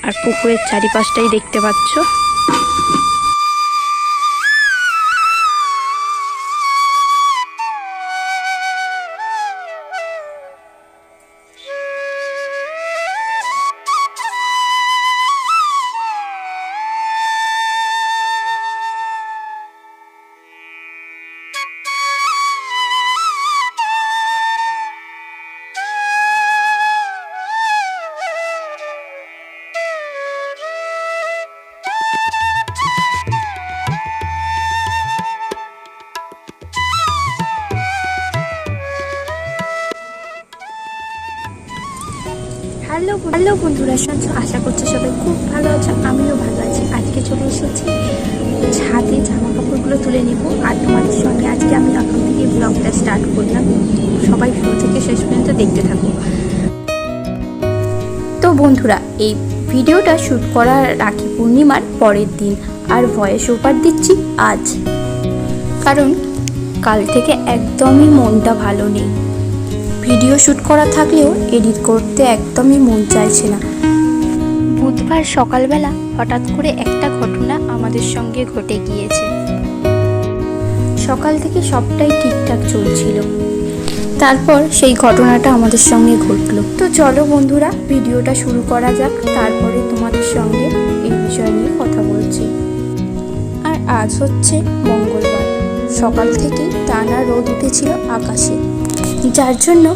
আর পুকুরের চারিপাশটাই দেখতে পাচ্ছ। হ্যালো বন্ধুরা, আশা করছি সবাই খুব ভালো আছে। আমিও ভালো আছি। আজকে চলে এসেছি ছাদে জামা কাপড়গুলো তুলে নেব, আর তোমাদের সঙ্গে আজকে আমি এখন থেকে ব্লগটা স্টার্ট করলাম। সবাই শুরু থেকে শেষ পর্যন্ত দেখতে থাকো। তো বন্ধুরা, এই ভিডিওটা শ্যুট করা রাখি পূর্ণিমার পরের দিন, আর ভয়েস ওভার দিচ্ছি আজ, কারণ কাল থেকে একদমই মনটা ভালো নেই। ভিডিও শ্যুট করা থাকলেও এডিট করতে একদমই মন চাইছে না। বুধবার সকালবেলা হঠাৎ করে একটা ঘটনা আমাদের সঙ্গে ঘটে গিয়েছে। সকাল থেকে সবটাই ঠিকঠাক চলছিল, তারপর সেই ঘটনাটা আমাদের সঙ্গে ঘটলো। তো চলো বন্ধুরা, ভিডিওটা শুরু করা যাক, তারপরে তোমাদের সঙ্গে এই বিষয় নিয়ে কথা বলছি। আর আজ হচ্ছে মঙ্গলবার, সকাল থেকেই টানা রোদ উঠেছিল আকাশে, যার জন্য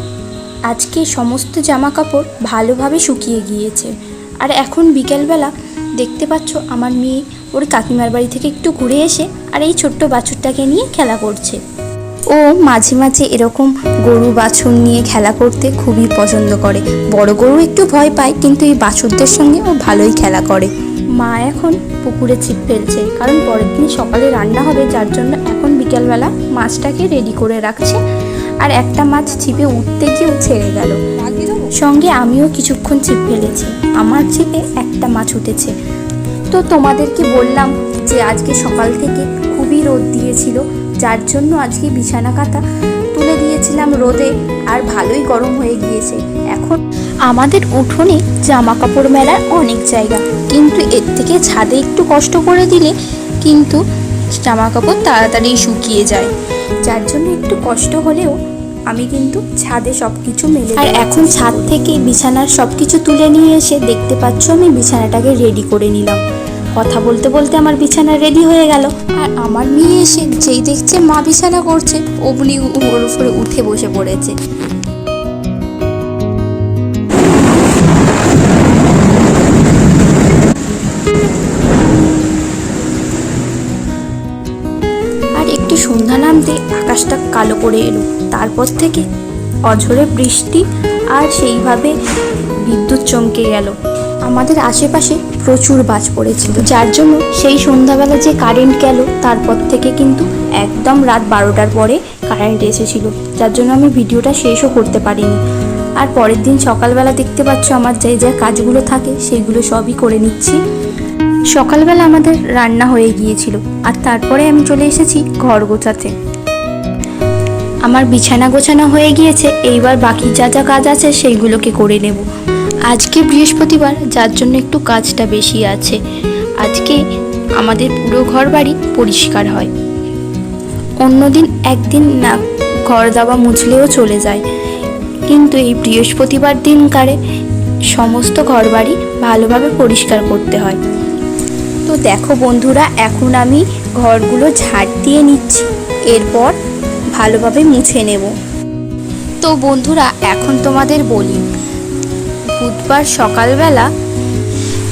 আজকে সমস্ত জামা কাপড় ভালোভাবে শুকিয়ে গিয়েছে। আর এখন বিকেলবেলা দেখতে পাচ্ছ আমার মেয়ে ওর কাকিমার বাড়ি থেকে একটু ঘুরে এসে আর এই ছোট্ট বাছুরটাকে নিয়ে খেলা করছে। ও মাঝে মাঝে এরকম গরু বাছুর নিয়ে খেলা করতে খুবই পছন্দ করে। বড় গরু একটু ভয় পায়, কিন্তু এই বাছুরদের সঙ্গে ও ভালোই খেলা করে। মা এখন পুকুরে ছিপ ফেলছে, কারণ পরের দিন সকালে রান্না হবে, যার জন্য এখন বিকেলবেলা মাছটাকে রেডি করে রাখছে। আর একটা মাছ ছিপে উঠতে গিয়েও ছেড়ে গেল, সঙ্গে আমিও কিছুক্ষণ ছিপ ফেলেছি। আমার ছিপে একটা মাছ উঠেছে। তো তোমাদেরকে বললাম যে আজকে সকাল থেকে খুবই রোদ দিয়েছিল, যার জন্য আজকে বিছানা কাঁথা তুলে দিয়েছিলাম রোদে, আর ভালোই গরম হয়ে গিয়েছে। এখন আমাদের উঠোনে জামা কাপড় মেলার অনেক জায়গা, কিন্তু এর থেকে ছাদে একটু কষ্ট করে দিলে কিন্তু জামা কাপড় তাড়াতাড়ি শুকিয়ে যায়, যার জন্য একটু কষ্ট হলেও আমি কিন্তু ছাদে সব কিছু মেলে। আর এখন ছাদ থেকে বিছানার সব কিছু তুলে নিয়ে এসে দেখতে পাচ্ছ আমি বিছানাটাকে রেডি করে নিলাম। কথা বলতে বলতে আমার বিছানা রেডি হয়ে গেল। আর আমার মেয়ে এসে যেই দেখছে মা বিছানা করছে, অমনি ওর উপরে উঠে বসে পড়েছে। সন্ধ্যা নামতে আকাশটা কালো করে এলো, তারপর থেকে অঝোরে বৃষ্টি, আর সেইভাবে বিদ্যুৎ চমকে গেল। আমাদের আশেপাশে প্রচুর বাজ পড়েছিল, যার জন্য সেই সন্ধ্যাবেলা যে কারেন্ট গেল, তারপর থেকে কিন্তু একদম রাত 12টার পরে কারেন্ট এসেছিল, যার জন্য আমি ভিডিওটা শেষও করতে পারিনি। আর পরের দিন সকালবেলা দেখতে পাচ্ছ আমার যে যা কাজগুলো থাকে সেইগুলো সবই করে নিচ্ছি। সকালবেলা আমাদের রান্না হয়ে গিয়েছিল, আর তারপরে আমি চলে এসেছি ঘর গোছাতে। আমার বিছানা গোছানো হয়ে গিয়েছে, এইবার বাকি যা যা কাজ আছে সেইগুলোকে করে নেব। আজকে বৃহস্পতিবার, যার জন্য একটু কাজটা বেশি আছে। আজকে আমাদের পুরো ঘর বাড়ি পরিষ্কার হয়। অন্যদিন একদিন না ঘর দাবা মুছলেও চলে যায়, কিন্তু এই বৃহস্পতিবার দিনকারে সমস্ত ঘর বাড়ি ভালোভাবে পরিষ্কার করতে হয়। তো দেখো বন্ধুরা, এখন আমি ঘরগুলো ঝাড় দিয়ে নিচ্ছি, এরপর ভালোভাবে মুছে নেব। তো বন্ধুরা, এখন তোমাদের বলি, বুধবার সকালবেলা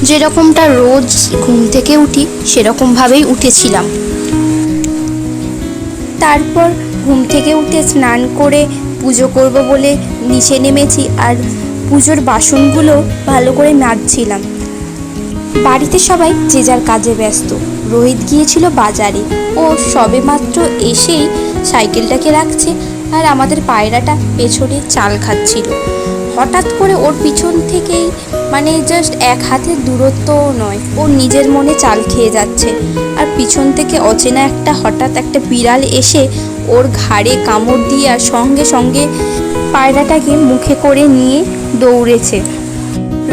যেরকমটা রোজ ঘুম থেকে উঠি সেরকমভাবেই উঠেছিলাম। তারপর ঘুম থেকে উঠে স্নান করে পুজো করব বলে নিচে নেমেছি, আর পুজোর বাসনগুলো ভালো করে মাজছিলাম। বাড়িতে সবাই যে যার কাজে ব্যস্ত। রোহিত গিয়েছিল বাজারে, ও সবেমাত্র এসেই সাইকেলটাকে রাখছে, আর আমাদের পায়রাটা পেছনে চাল খাচ্ছিল। হঠাৎ করে ওর পিছন থেকেই, মানে জাস্ট এক হাতের দূরত্বও নয়, ও নিজের মনে চাল খেয়ে যাচ্ছে, আর পিছন থেকে অচেনা হঠাৎ একটা বিড়াল এসে ওর ঘাড়ে কামড় দিয়ে আর সঙ্গে সঙ্গে পায়রাটাকে মুখে করে নিয়ে দৌড়েছে।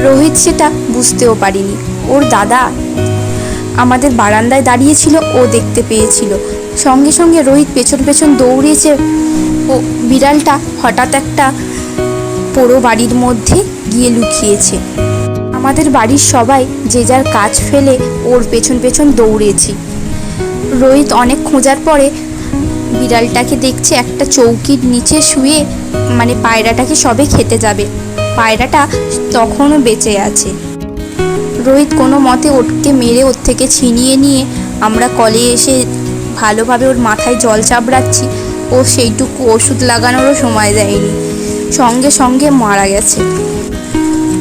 রোহিত সেটা বুঝতেও পারেনি। ওর দাদা আমাদের বারান্দায় দাঁড়িয়েছিল, ও দেখতে পেয়েছিল। সঙ্গে সঙ্গে রোহিত পেছন পেছন দৌড়িয়েছে। ও বিড়ালটা হঠাৎ একটা পোড়ো বাড়ির মধ্যে গিয়ে লুকিয়েছে। আমাদের বাড়ির সবাই যে যার কাজ ফেলে ওর পেছন পেছন দৌড়েছি। রোহিত অনেক খোঁজার পরে বিড়ালটাকে দেখছে একটা চৌকির নিচে শুয়ে, মানে পায়রাটাকে সবে খেতে যাবে। পায়রাটা তখনও বেঁচে আছে। রোহিত কোনো মতে ওকে মেরে ওর থেকে ছিনিয়ে নিয়ে আমরা কলে এসে ভালোভাবে ওর মাথায় জল চাপড়াচ্ছি। ও সেইটুকু ওষুধ লাগানোরও সময় দেয়নি, সঙ্গে সঙ্গে মারা গেছে।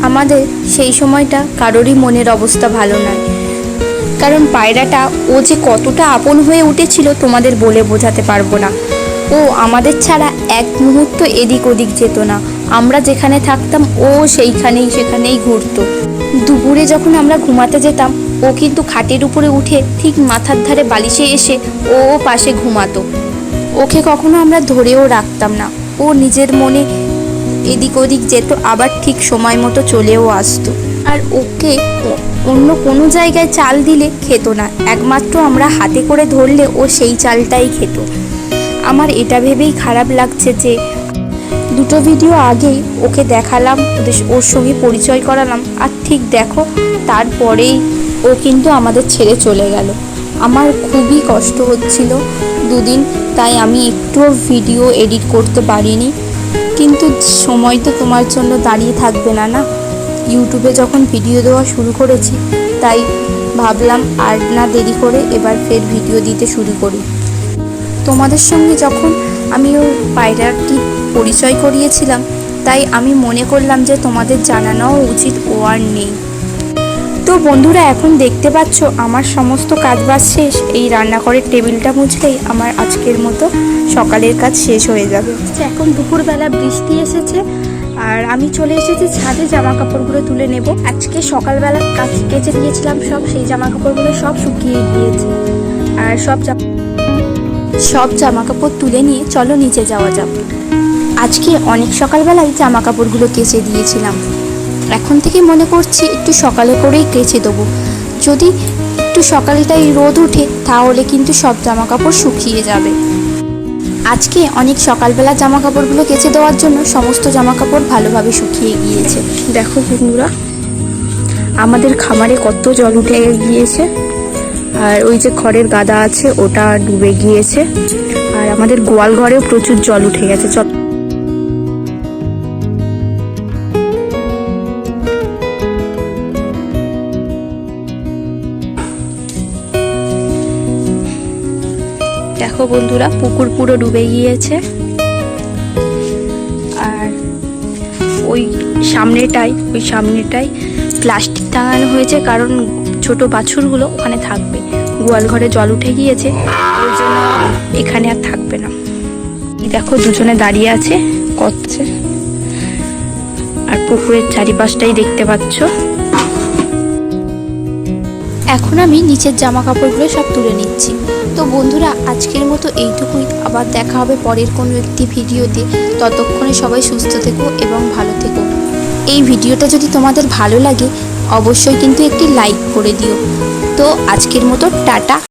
আমাদের সেই সময়টা কারোরই মনের অবস্থা ভালো নয়, কারণ পায়রাটা ও যে কতটা আপন হয়ে উঠেছিল তোমাদের বলে বোঝাতে পারবো না। ও আমাদের ছাড়া এক মুহূর্ত এদিক ওদিক যেত না। আমরা যেখানে থাকতাম ও সেখানেই ঘুরতো। দুপুরে যখন আমরা ঘুমাতে যেতাম, ও কিন্তু খাটের উপরে উঠে ঠিক মাথার ধারে বালিশে এসে ও পাশে ঘুমাতো। ওকে কখনো আমরা ধরেও রাখতাম না। ও নিজের মনে এদিক ওদিক যেত, আবার ঠিক সময় মতো চলেও আসতো। আর ওকে অন্য কোনো জায়গায় চাল দিলে খেত না, একমাত্র আমরা হাতে করে ধরলে ও সেই চালটাই খেত। আমার এটা ভেবেই খারাপ লাগছে যে দুটো ভিডিও আগেই ওকে দেখালাম, ওর সঙ্গে পরিচয় করালাম, আর ঠিক দেখো তারপরেই ও কিন্তু আমাদের ছেড়ে চলে গেল। আমার খুবই কষ্ট হচ্ছিল দুদিন, তাই আমি একটুও ভিডিও এডিট করতে পারিনি। কিন্তু সময় তো তোমার জন্য দাঁড়িয়ে থাকবে না, না? ইউটিউবে যখন ভিডিও দেওয়া শুরু করেছি, তাই ভাবলাম আর না দেরি করে এবার ফের ভিডিও দিতে শুরু করি। তোমাদের সঙ্গে যখন আমি ওই পায়রাটি পরিচয় করিয়েছিলাম, তাই আমি মনে করলাম যে তোমাদের জানানোও উচিত ও আর নেই। তো বন্ধুরা, এখন দেখতে পাচ্ছ আমার সমস্ত কাজবাজ শেষ। এই রান্নাঘরের টেবিলটা মুছলেই আমার আজকের মতো সকালের কাজ শেষ হয়ে যাবে। এখন দুপুরবেলা বৃষ্টি এসেছে আর আমি চলে এসেছি ছাদে জামা কাপড়গুলো তুলে নেব। আজকে সকালবেলা কেচে দিয়েছিলাম সব, সেই জামা কাপড়গুলো সব শুকিয়ে গিয়েছে। আর সব জামা কাপড় তুলে নিয়ে চলো নিচে যাওয়া যাক। আজকে অনেক সকালবেলায় জামা কাপড়গুলো কেচে দিয়েছিলাম। এখন থেকে মনে করছি একটু সকালে করেই কেচে দেবো। যদি একটু সকালটাই রোদ ওঠে তাহলে কিন্তু সব জামা কাপড় শুকিয়ে যাবে। আজকে অনেক সকালবেলা জামা কাপড়গুলো কেচে দেওয়ার জন্য সমস্ত জামা কাপড় ভালোভাবে শুকিয়ে গিয়েছে। দেখো বন্ধুরা, আমাদের খামারে কত জল উঠে গিয়েছে। আর ওই যে খড়ের গাদা আছে ওটা ডুবে গিয়েছে। আর আমাদের গোয়াল ঘরেও প্রচুর জল উঠে গেছে। দেখো বন্ধুরা, পুকুর পুরো ডুবে গিয়েছে। আর ওই সামনেটাই প্লাস্টিক টাঙানো হয়েছে, কারণ ছোট বাছুরগুলো ওখানে থাকবে। গোয়াল ঘরে জল উঠে গিয়েছে, ওই জন্য এখানে আর থাকবে না। দেখো দুজনে দাঁড়িয়ে আছে করছে। আর পুকুরের চারিপাশটাই দেখতে পাচ্ছ। এখন আমি নিচের জামা কাপড়গুলো সব তুলে নিচ্ছি। তো বন্ধুরা, আজকের মতো এইটুকুই। আবার দেখা হবে পরের কোনো একটি ভিডিওতে। ততক্ষণে সবাই সুস্থ থেকো এবং ভালো থেকো। এই ভিডিওটা যদি তোমাদের ভালো লাগে অবশ্যই কিন্তু একটি লাইক করে দিও। তো আজকের মতো টাটা।